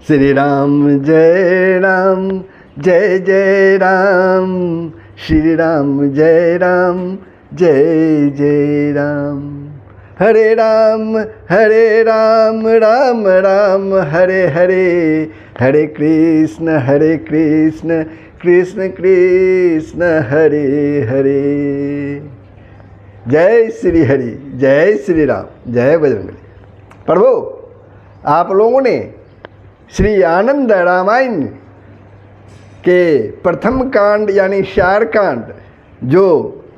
श्री राम जय राम, जय जय राम, श्री राम जय राम, जय जय राम। हरे राम राम राम हरे हरे, हरे कृष्ण कृष्ण कृष्ण हरे हरे। जय श्री हरि, जय श्री राम, जय बजरंगबली। प्रभु, आप लोगों ने श्री आनंद रामायण के प्रथम कांड यानी शार कांड जो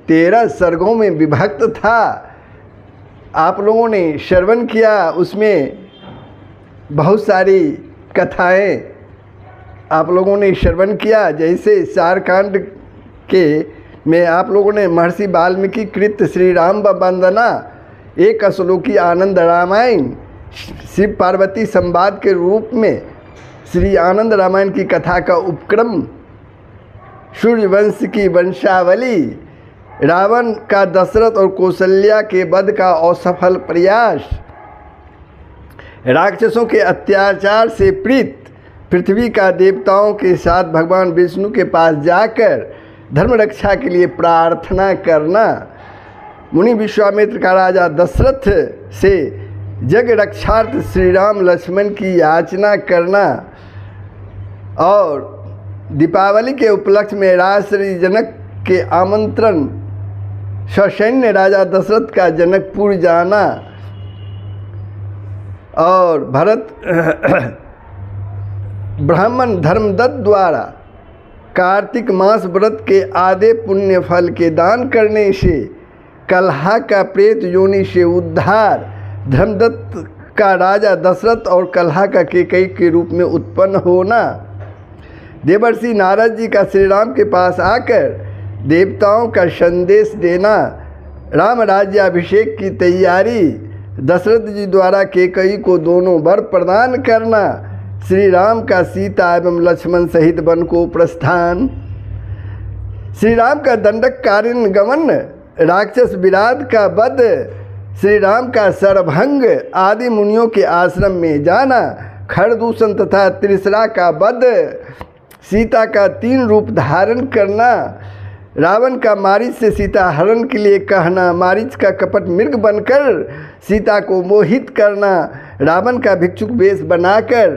13 सर्गों में विभक्त था, आप लोगों ने श्रवण किया। उसमें बहुत सारी कथाएं आप लोगों ने श्रवण किया। जैसे शार कांड के में आप लोगों ने महर्षि वाल्मीकि कृत श्री राम वंदना, एक श्लोकी आनंद रामायण, शिव पार्वती संवाद के रूप में श्री आनंद रामायण की कथा का उपक्रम, सूर्यवंश की वंशावली, रावण का दशरथ और कौशल्या के वध का असफल प्रयास, राक्षसों के अत्याचार से प्रीत पृथ्वी का देवताओं के साथ भगवान विष्णु के पास जाकर धर्म रक्षा के लिए प्रार्थना करना, मुनि विश्वामित्र का राजा दशरथ से जग रक्षार्थ श्री राम लक्ष्मण की याचना करना, और दीपावली के उपलक्ष्य में राजश्री जनक के आमंत्रण ससैन्य राजा दशरथ का जनकपुर जाना, और भरत ब्राह्मण धर्मदत्त द्वारा कार्तिक मास व्रत के आधे पुण्य फल के दान करने से कलहा का प्रेत योनि से उद्धार, धर्मदत्त का राजा दशरथ और कलहा का केकई के रूप में उत्पन्न होना, देवर्षि नारद जी का श्री राम के पास आकर देवताओं का संदेश देना, राम राज्याभिषेक की तैयारी, दशरथ जी द्वारा केकई को दोनों वर प्रदान करना, श्री राम का सीता एवं लक्ष्मण सहित वन को प्रस्थान, श्री राम का दंडकारण्य गमन, राक्षस विराट का वध, श्री राम का सरभंग, आदि मुनियों के आश्रम में जाना, खरदूषण तथा त्रिसरा का वध, सीता का 3 रूप धारण करना, रावण का मारीच से सीता हरण के लिए कहना, मारीच का कपट मृग बनकर सीता को मोहित करना, रावण का भिक्षुक वेश बनाकर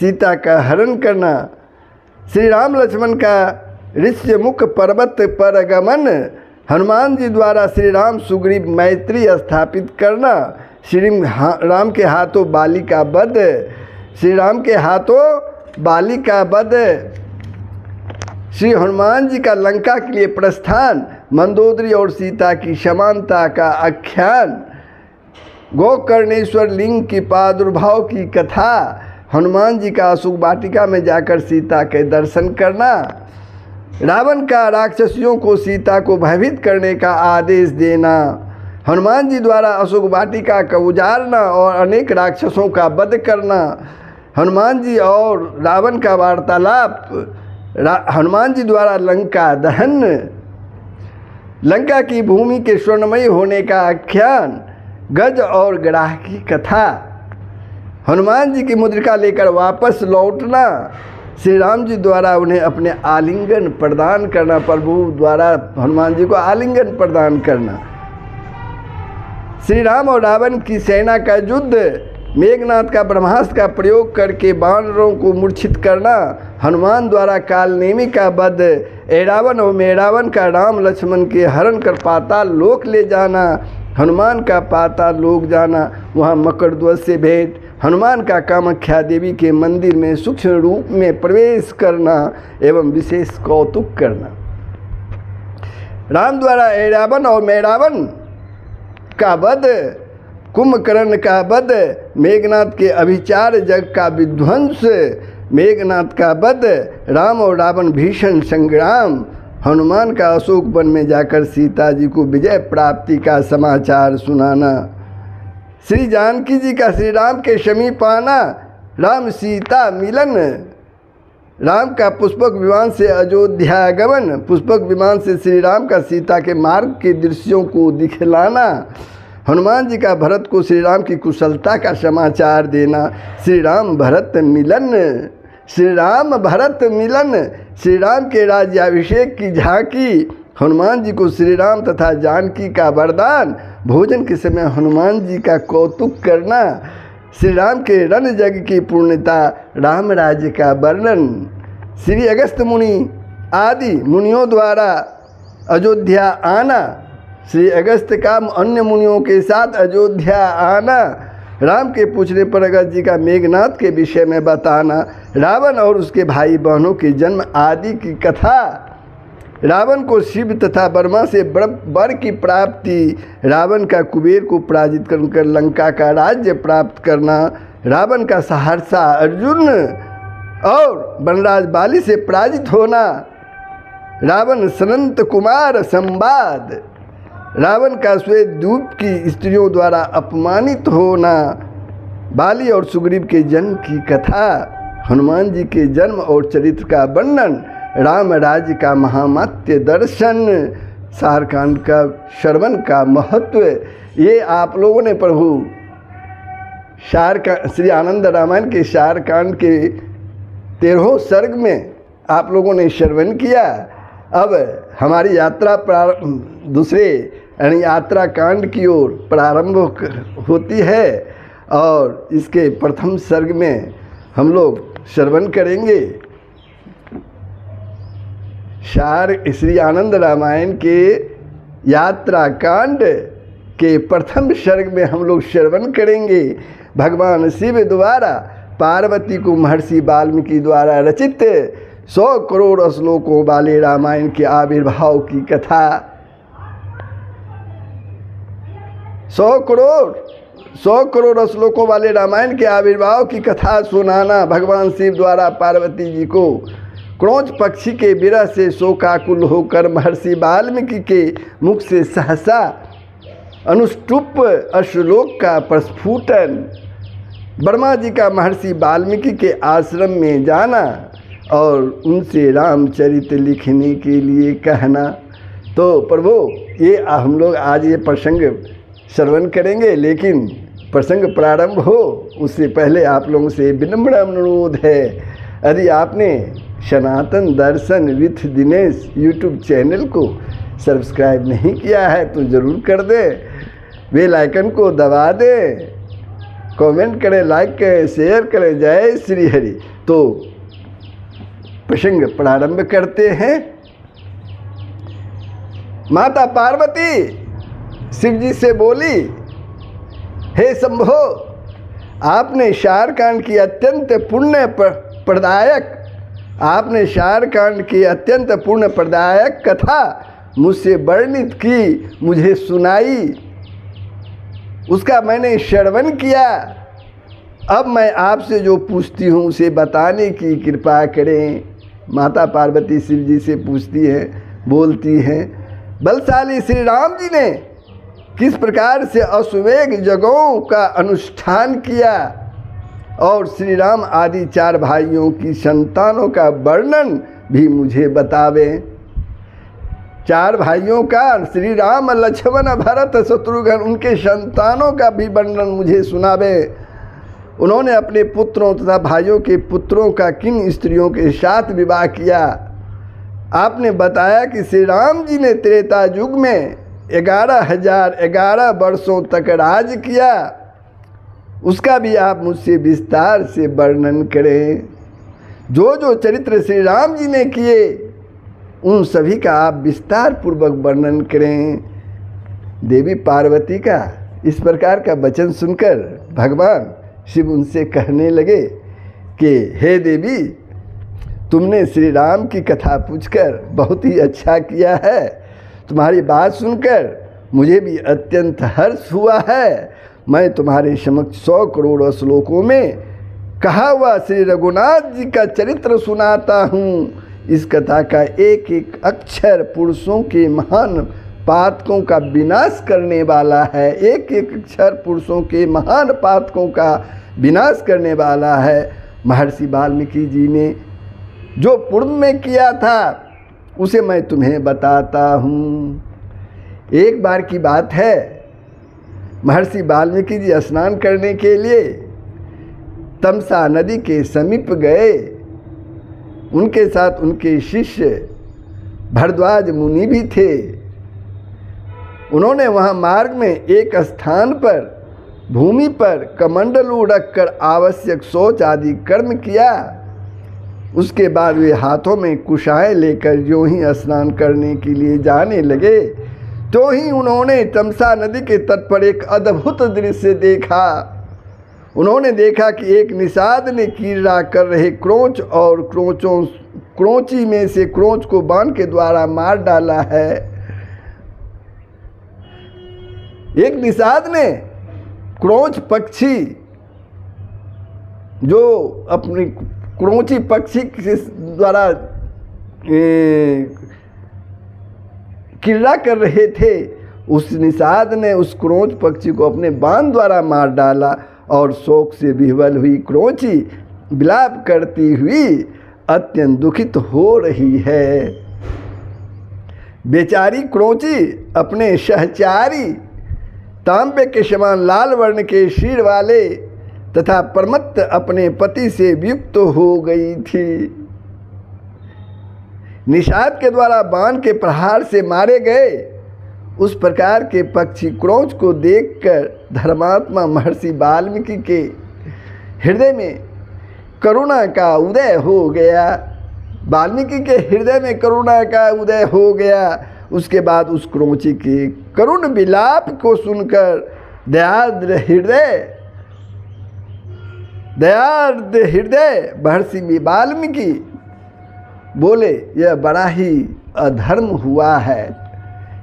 सीता का हरण करना, श्री राम लक्ष्मण का ऋष्यमुख पर्वत पर गमन, हनुमान जी द्वारा श्री राम सुग्रीव मैत्री स्थापित करना, श्री राम के हाथों बाली का वध, श्री राम के हाथों बाली का वध, श्री हनुमान जी का लंका के लिए प्रस्थान, मंदोदरी और सीता की समानता का आख्यान, गोकर्णेश्वर लिंग की प्रादुर्भाव की कथा, हनुमान जी का अशोक वाटिका में जाकर सीता के दर्शन करना, रावण का राक्षसियों को सीता को भयभीत करने का आदेश देना, हनुमान जी द्वारा अशोक वाटिका का उजाड़ना और अनेक राक्षसों का वध करना, हनुमान जी और रावण का वार्तालाप, हनुमान जी द्वारा लंका दहन, लंका की भूमि के स्वर्णमयी होने का आख्यान, गज और ग्राह की कथा, हनुमान जी की मुद्रिका लेकर वापस लौटना, श्री राम जी द्वारा उन्हें अपने आलिंगन प्रदान करना, प्रभु द्वारा हनुमान जी को आलिंगन प्रदान करना, श्री राम और रावण की सेना का युद्ध, मेघनाथ का ब्रह्मास्त्र का प्रयोग करके वानरों को मूर्छित करना, हनुमान द्वारा कालनेमी का वध, ऐरावण और मेरावण का राम लक्ष्मण के हरण कर पाताल लोक ले जाना, हनुमान का पाताल लोक जाना, वहाँ मकरध्वज से भेंट, हनुमान का कामाख्या देवी के मंदिर में सूक्ष्म रूप में प्रवेश करना एवं विशेष कौतुक करना, राम द्वारा ऐरावण और मेरावण का वध, कुंभकर्ण का वध, मेघनाथ के अभिचार जग का विध्वंस, मेघनाथ का वध, राम और रावण भीषण संग्राम, हनुमान का अशोक वन में जाकर सीता जी को विजय प्राप्ति का समाचार सुनाना, श्री जानकी जी का श्री राम के समीप आना, राम सीता मिलन, राम का पुष्पक विमान से अयोध्या गमन, पुष्पक विमान से श्री राम का सीता के मार्ग के दृश्यों को दिखलाना, हनुमान जी का भरत को श्री राम की कुशलता का समाचार देना, श्री राम भरत मिलन, श्री राम भरत मिलन, श्री राम के राज्याभिषेक की झांकी, हनुमान जी को श्री राम तथा जानकी का वरदान, भोजन के समय हनुमान जी का कौतुक करना, श्री राम के रण जग की पूर्णता, राम राज्य का वर्णन, श्री अगस्त मुनि आदि मुनियों द्वारा अयोध्या आना, श्री अगस्त का अन्य मुनियों के साथ अयोध्या आना, राम के पूछने पर अगस्त जी का मेघनाथ के विषय में बताना, रावण और उसके भाई बहनों के जन्म आदि की कथा, रावण को शिव तथा ब्रह्मा से वर की प्राप्ति, रावण का कुबेर को पराजित कर लंका का राज्य प्राप्त करना, रावण का सहरसा अर्जुन और वनराज बाली से पराजित होना, रावण सनंत कुमार संवाद, रावण का श्वेत द्वीप की स्त्रियों द्वारा अपमानित होना, बाली और सुग्रीव के जन्म की कथा, हनुमान जी के जन्म और चरित्र का वर्णन, राम राज्य का महामात्य दर्शन, सारकांड का श्रवण का महत्व, ये आप लोगों ने प्रभु श्री आनंद रामायण के सारकांड के 13 सर्ग में आप लोगों ने श्रवण किया। अब हमारी यात्रा दूसरे यानी यात्रा कांड की ओर प्रारंभ होती है और इसके प्रथम सर्ग में हम लोग श्रवण करेंगे। श्री आनंद रामायण के यात्रा कांड के प्रथम सर्ग में हम लोग श्रवण करेंगे भगवान शिव द्वारा पार्वती को महर्षि वाल्मीकि द्वारा रचित 100 करोड़ श्लोकों वाले रामायण के आविर्भाव की कथा। 100 करोड़ श्लोकों वाले रामायण के आविर्भाव की कथा सुनाना, भगवान शिव द्वारा पार्वती जी को क्रोंच पक्षी के विरह से शोकाकुल होकर महर्षि वाल्मीकि के मुख से सहसा अनुष्टुप अश्लोक का प्रस्फुटन, ब्रह्मा जी का महर्षि वाल्मीकि के आश्रम में जाना और उनसे रामचरित लिखने के लिए कहना। तो प्रभु ये हम लोग आज ये प्रसंग श्रवण करेंगे, लेकिन प्रसंग प्रारंभ हो उससे पहले आप लोगों से विनम्र अनुरोध है, यदि आपने सनातन दर्शन विथ दिनेश यूट्यूब चैनल को सब्सक्राइब नहीं किया है तो ज़रूर कर दें, बेल आइकन को दबा दें, कमेंट करें, लाइक करें, शेयर करें। जय श्री हरि। तो प्रसंग प्रारंभ करते हैं। माता पार्वती शिव जी से बोली, हे शंभो, आपने शारकांड की अत्यंत पुण्य प्रदायक पुण्य प्रदायक कथा मुझसे वर्णित की, मुझे सुनाई, उसका मैंने श्रवण किया। अब मैं आपसे जो पूछती हूँ उसे बताने की कृपा करें। माता पार्वती शिव जी से पूछती हैं, बोलती हैं, बलशाली श्री राम जी ने किस प्रकार से अश्वमेघ यज्ञों का अनुष्ठान किया और श्री राम आदि 4 भाइयों की संतानों का वर्णन भी मुझे बतावें। 4 भाइयों का, श्री राम लक्ष्मण भरत शत्रुघ्न, उनके संतानों का भी वर्णन मुझे सुनावें। उन्होंने अपने पुत्रों तथा भाइयों के पुत्रों का किन स्त्रियों के साथ विवाह किया। आपने बताया कि श्री राम जी ने त्रेता युग में 11,011 वर्षों तक राज किया, उसका भी आप मुझसे विस्तार से वर्णन करें। जो जो चरित्र श्री राम जी ने किए उन सभी का आप विस्तार पूर्वक वर्णन करें। देवी पार्वती का इस प्रकार का वचन सुनकर भगवान शिव उनसे कहने लगे कि हे देवी, तुमने श्री राम की कथा पूछकर बहुत ही अच्छा किया है। तुम्हारी बात सुनकर मुझे भी अत्यंत हर्ष हुआ है। मैं तुम्हारे समक्ष 100 करोड़ श्लोकों में कहा हुआ श्री रघुनाथ जी का चरित्र सुनाता हूँ। इस कथा का एक एक अक्षर पुरुषों के महान पातकों का विनाश करने वाला है। एक एक अक्षर पुरुषों के महान पातकों का विनाश करने वाला है। महर्षि वाल्मीकि जी ने जो पूर्व में किया था उसे मैं तुम्हें बताता हूँ। एक बार की बात है, महर्षि वाल्मीकि जी स्नान करने के लिए तमसा नदी के समीप गए। उनके साथ उनके शिष्य भरद्वाज मुनि भी थे। उन्होंने वहाँ मार्ग में एक स्थान पर भूमि पर कमंडलू रखकर आवश्यक शौच आदि कर्म किया। उसके बाद वे हाथों में कुशाएं लेकर जो ही स्नान करने के लिए जाने लगे तो ही उन्होंने तमसा नदी के तट पर एक अद्भुत दृश्य देखा। उन्होंने देखा कि एक निषाद ने क्रीड़ा कर रहे क्रोंच और क्रोंची में से क्रोंच को बाण के द्वारा मार डाला है। एक निषाद ने क्रोंच पक्षी जो अपनी क्रोंची पक्षी के द्वारा क्रीड़ा कर रहे थे, उस निषाद ने उस क्रोंच पक्षी को अपने बाण द्वारा मार डाला और शोक से विह्वल हुई क्रोंची विलाप करती हुई अत्यंत दुखित हो रही है। बेचारी क्रोंची अपने सहचारी तांबे के समान लाल वर्ण के शीर वाले तथा प्रमत्त अपने पति से वियुक्त हो गई थी। निषाद के द्वारा बाण के प्रहार से मारे गए उस प्रकार के पक्षी क्रोंच को देखकर धर्मात्मा महर्षि वाल्मीकि के हृदय में करुणा का उदय हो गया। वाल्मीकि के हृदय में करुणा का उदय हो गया। उसके बाद उस क्रोंची के करुण विलाप को सुनकर दयार्द्र हृदय महर्षि वाल्मीकि बोले, यह बड़ा ही अधर्म हुआ है,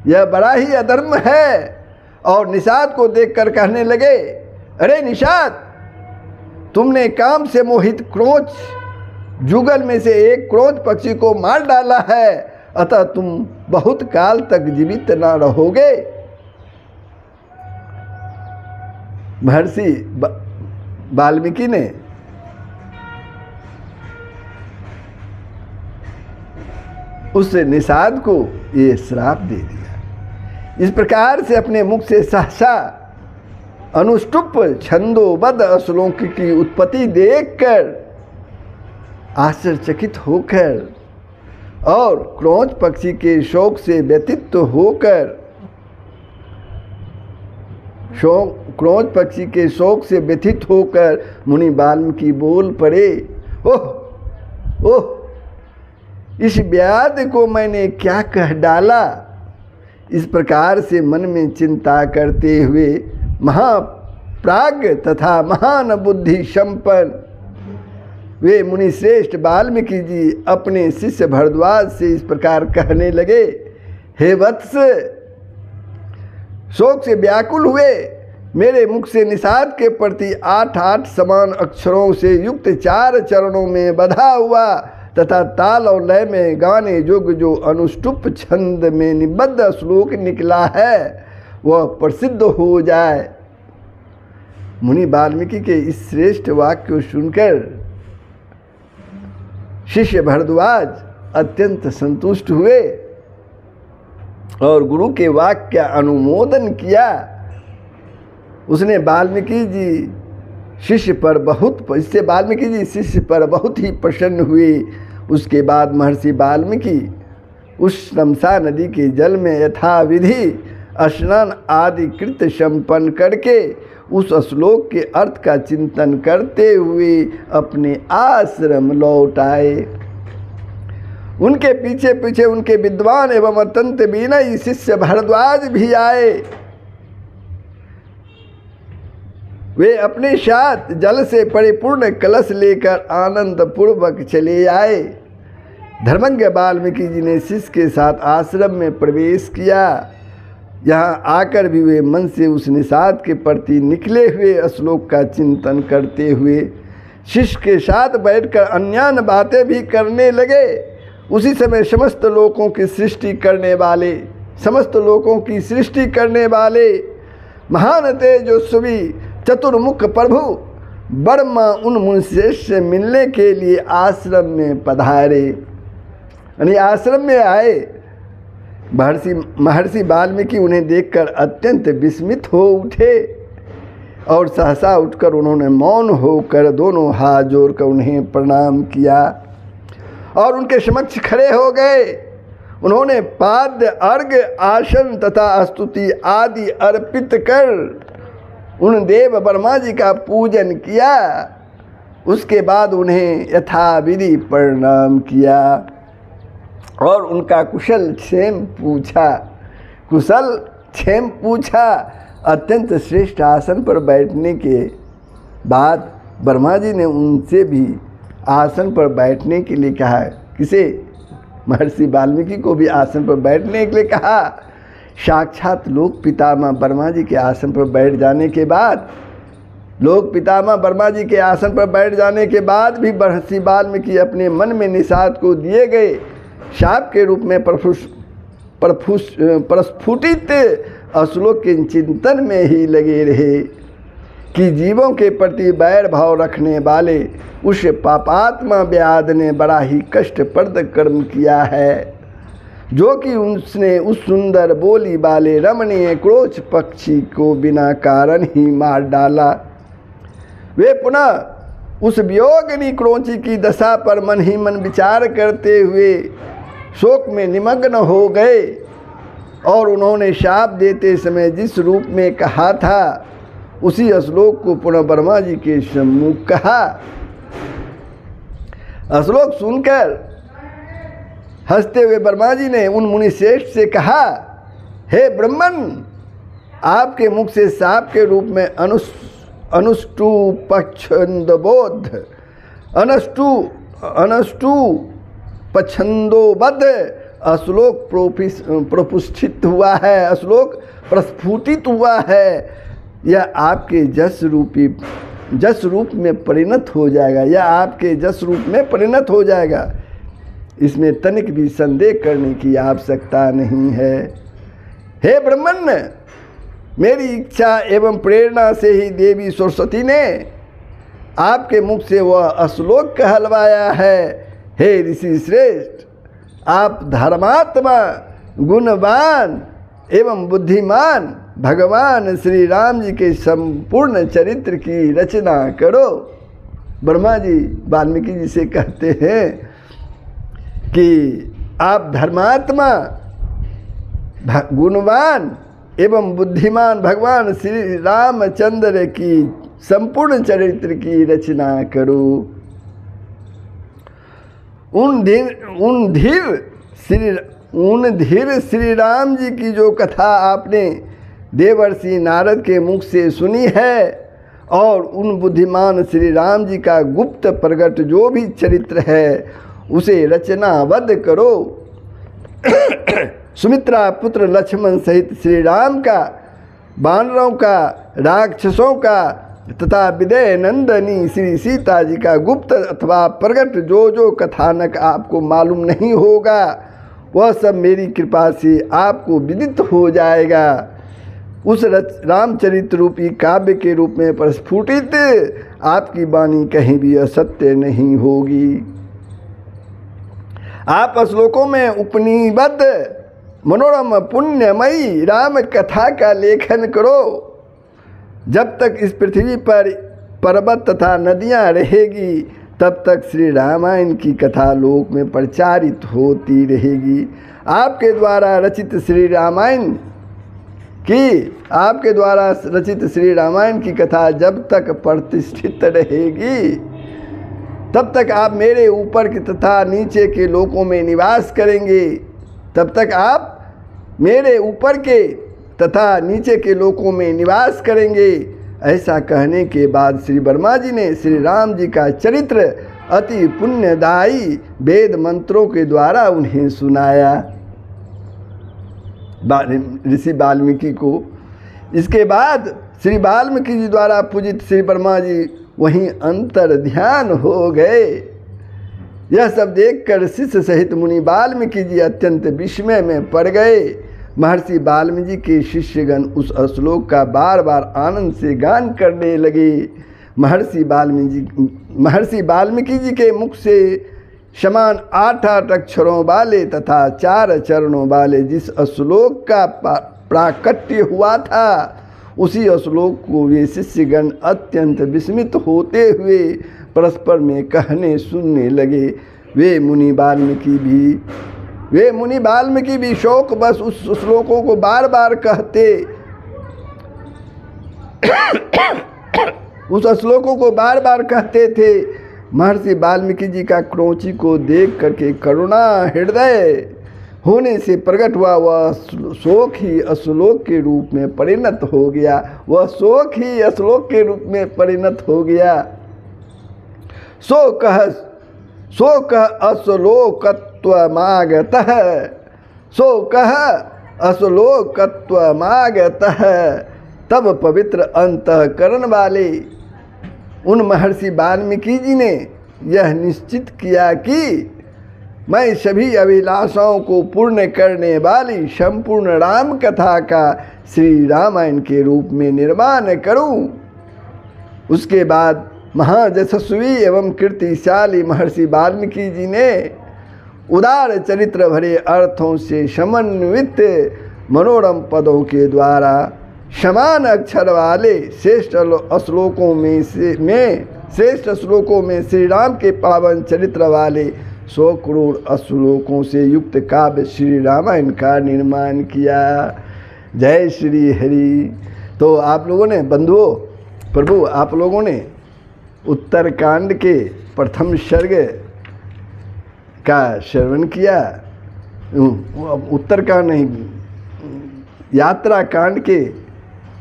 यह बड़ा ही अधर्म है। और निषाद को देखकर कहने लगे, अरे निषाद, तुमने काम से मोहित क्रोंच जुगल में से एक क्रोंच पक्षी को मार डाला है, अतः तुम बहुत काल तक जीवित न रहोगे। महर्षि वाल्मीकि ने उस निषाद को ये श्राप दे दिया। इस प्रकार से अपने मुख से सहसा अनुष्टुप छंदोबद्ध श्लोक की उत्पत्ति देखकर आश्चर्यचकित होकर और क्रोंच पक्षी के शोक से व्यतीत होकर क्रोंच पक्षी के शोक से व्यथित होकर मुनि वाल्मीकि बोल पड़े, ओह ओह, इस व्याध को मैंने क्या कह डाला। इस प्रकार से मन में चिंता करते हुए महाप्राज्ञ तथा महान बुद्धि संपन्न वे मुनि श्रेष्ठ वाल्मीकि जी अपने शिष्य भरद्वाज से इस प्रकार कहने लगे, हे वत्स, शोक से व्याकुल हुए मेरे मुख से निषाद के प्रति 8 समान अक्षरों से युक्त 4 चरणों में बधा हुआ तथा ताल और लय में गाने योग्य जो अनुष्टुप छंद में निबद्ध श्लोक निकला है वह प्रसिद्ध हो जाए। मुनि वाल्मीकि के इस श्रेष्ठ वाक्य को सुनकर शिष्य भरद्वाज अत्यंत संतुष्ट हुए और गुरु के वाक्य का अनुमोदन किया। उसने वाल्मीकि जी शिष्य पर बहुत ही प्रसन्न हुए। उसके बाद महर्षि वाल्मीकि उस तमसा नदी के जल में यथाविधि स्नान आदि कृत्य संपन्न करके उस श्लोक के अर्थ का चिंतन करते हुए अपने आश्रम लौट आए। उनके पीछे पीछे उनके विद्वान एवं अत्यंत विनयी शिष्य भरद्वाज भी आए। वे अपने साथ जल से परिपूर्ण कलश लेकर आनंद पूर्वक चले आए। धर्मज्ञ वाल्मीकि जी ने शिष्य के साथ आश्रम में प्रवेश किया। यहाँ आकर भी वे मन से उस निषाद के प्रति निकले हुए श्लोक का चिंतन करते हुए शिष्य के साथ बैठकर अन्यान्य बातें भी करने लगे। उसी समय समस्त लोकों की सृष्टि करने वाले महान तेजस्वी चतुर्मुख प्रभु ब्रह्मा उन मुनि से मिलने के लिए आश्रम में पधारे। यानी आश्रम में आए। महर्षि वाल्मीकि उन्हें देखकर अत्यंत विस्मित हो उठे और सहसा उठकर उन्होंने मौन होकर दोनों हाथ जोड़कर उन्हें प्रणाम किया और उनके समक्ष खड़े हो गए। उन्होंने पाद्य, अर्घ्य, आसन तथा स्तुति आदि अर्पित कर उन देव ब्रह्मा जी का पूजन किया। उसके बाद उन्हें यथाविधि प्रणाम किया और उनका कुशल क्षेम पूछा। अत्यंत श्रेष्ठ आसन पर बैठने के बाद ब्रह्मा जी ने उनसे भी आसन पर बैठने के लिए कहा। किसे? महर्षि वाल्मीकि को भी आसन पर बैठने के लिए कहा। साक्षात लोक पितामह ब्रह्मा जी के आसन पर बैठ जाने के बाद भी महर्षि वाल्मीकि अपने मन में निषाद को दिए गए शाप के रूप में प्रस्फुटित श्लोक के चिंतन में ही लगे रहे कि जीवों के प्रति बैर भाव रखने वाले उस पापात्मा व्याध ने बड़ा ही कष्टप्रद कर्म किया है, जो कि उसने उस सुंदर बोली वाले रमणीय क्रोच पक्षी को बिना कारण ही मार डाला। वे पुनः उस वियोगिनी क्रोची की दशा पर मन ही मन विचार करते हुए शोक में निमग्न हो गए और उन्होंने शाप देते समय जिस रूप में कहा था उसी श्लोक को पुनः ब्रह्मा जी के सम्मुख कहा। श्लोक सुनकर हंसते हुए ब्रह्मा जी ने उन मुनि श्रेष्ठ से कहा, हे ब्रह्मन, आपके मुख से साप के रूप में अनुष्टु पच्छंदबोध अनष्टु पच्छंदोबद्ध श्लोक प्रपुष्ठित हुआ है, श्लोक प्रस्फुटित हुआ है। यह आपके जस रूप में परिणत हो जाएगा, इसमें तनिक भी संदेह करने की आवश्यकता नहीं है। हे ब्रह्मन, मेरी इच्छा एवं प्रेरणा से ही देवी सरस्वती ने आपके मुख से वह श्लोक कहलवाया है। हे ऋषि श्रेष्ठ, आप धर्मात्मा, गुणवान एवं बुद्धिमान भगवान श्री राम जी के संपूर्ण चरित्र की रचना करो। ब्रह्मा जी वाल्मीकि जी से कहते हैं कि आप धर्मात्मा, गुणवान एवं बुद्धिमान भगवान श्री रामचंद्र की संपूर्ण चरित्र की रचना करो। उन धीर श्री राम जी की जो कथा आपने देवर्षि नारद के मुख से सुनी है और उन बुद्धिमान श्री राम जी का गुप्त प्रकट जो भी चरित्र है उसे रचनाबद्ध करो। सुमित्रा पुत्र लक्ष्मण सहित श्री राम का, वानरों का, राक्षसों का तथा विदय नंदनी श्री सीता जी का गुप्त अथवा प्रकट जो कथानक आपको मालूम नहीं होगा वह सब मेरी कृपा से आपको विदित हो जाएगा। उस रामचरित्र रूपी काव्य के रूप में प्रस्फुटित आपकी वाणी कहीं भी असत्य नहीं होगी। आप श्लोकों में उपनिबद्ध मनोरम पुण्यमयी राम कथा का लेखन करो। जब तक इस पृथ्वी पर पर्वत तथा नदियाँ रहेगी तब तक श्री रामायण की कथा लोक में प्रचारित होती रहेगी। आपके द्वारा रचित श्री रामायण की कथा जब तक प्रतिष्ठित रहेगी तब तक आप मेरे ऊपर के तथा नीचे के लोकों में निवास करेंगे। तब तक आप मेरे ऊपर के तथा नीचे के लोकों में निवास करेंगे। ऐसा कहने के बाद श्री वर्मा जी ने श्री राम जी का चरित्र अति पुण्यदायी वेद मंत्रों के द्वारा उन्हें सुनाया ऋषि वाल्मीकि को। इसके बाद श्री वाल्मीकि जी द्वारा पूजित श्री वर्मा जी वहीं अंतर ध्यान हो गए। यह सब देखकर शिष्य सहित मुनि वाल्मीकि जी अत्यंत विस्मय में पड़ गए। महर्षि वाल्मीकि के शिष्यगण उस श्लोक का बार बार आनंद से गान करने लगे। महर्षि वाल्मीकि जी के मुख से समान 8 अक्षरों वाले तथा 4 चरणों वाले जिस श्लोक का प्राकट्य हुआ था उसी श्लोक को वे शिष्यगण अत्यंत विस्मित होते हुए परस्पर में कहने सुनने लगे। वे मुनि वाल्मीकि भी शोक बस उस श्लोकों को बार बार कहते उस श्लोकों को बार बार कहते थे। महर्षि वाल्मीकि जी का क्रोंची को देख करके करुणा हृदय होने से प्रकट हुआ वह शोक ही अश्लोक के रूप में परिणत हो गया। वह शोक ही अश्लोक के रूप में परिणत हो गया। सो कह अश्लोकत्वमागतः तब पवित्र अंतःकरण वाले उन महर्षि वाल्मीकि जी ने यह निश्चित किया कि मैं सभी अभिलाषाओं को पूर्ण करने वाली संपूर्ण राम कथा का श्री रामायण के रूप में निर्माण करूं। उसके बाद महायशस्वी एवं कीर्तिशाली महर्षि वाल्मीकि जी ने उदार चरित्र भरे अर्थों से समन्वित मनोरम पदों के द्वारा समान अक्षर वाले श्रेष्ठ श्लोकों में श्री राम के पावन चरित्र वाले 100 करोड़ श्लोकों से युक्त काव्य श्री रामायण का निर्माण किया। जय श्री हरि। तो आप लोगों ने बंधुओं, प्रभु आप लोगों ने उत्तरकांड के प्रथम सर्ग का श्रवण किया। उत्तरकांड नहीं, यात्रा कांड के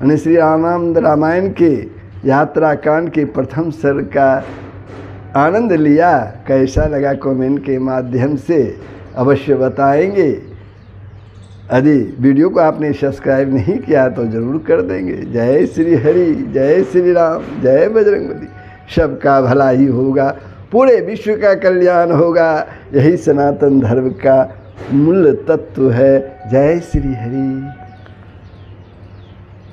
यानी श्री रामानंद रामायण के यात्रा कांड के प्रथम सर्ग का आनंद लिया। कैसा लगा कमेंट के माध्यम से अवश्य बताएंगे। यदि वीडियो को आपने सब्सक्राइब नहीं किया तो ज़रूर कर देंगे। जय श्री हरि, जय श्री राम, जय बजरंगबली। सबका भला ही होगा, पूरे विश्व का कल्याण होगा। यही सनातन धर्म का मूल तत्व है। जय श्री हरि।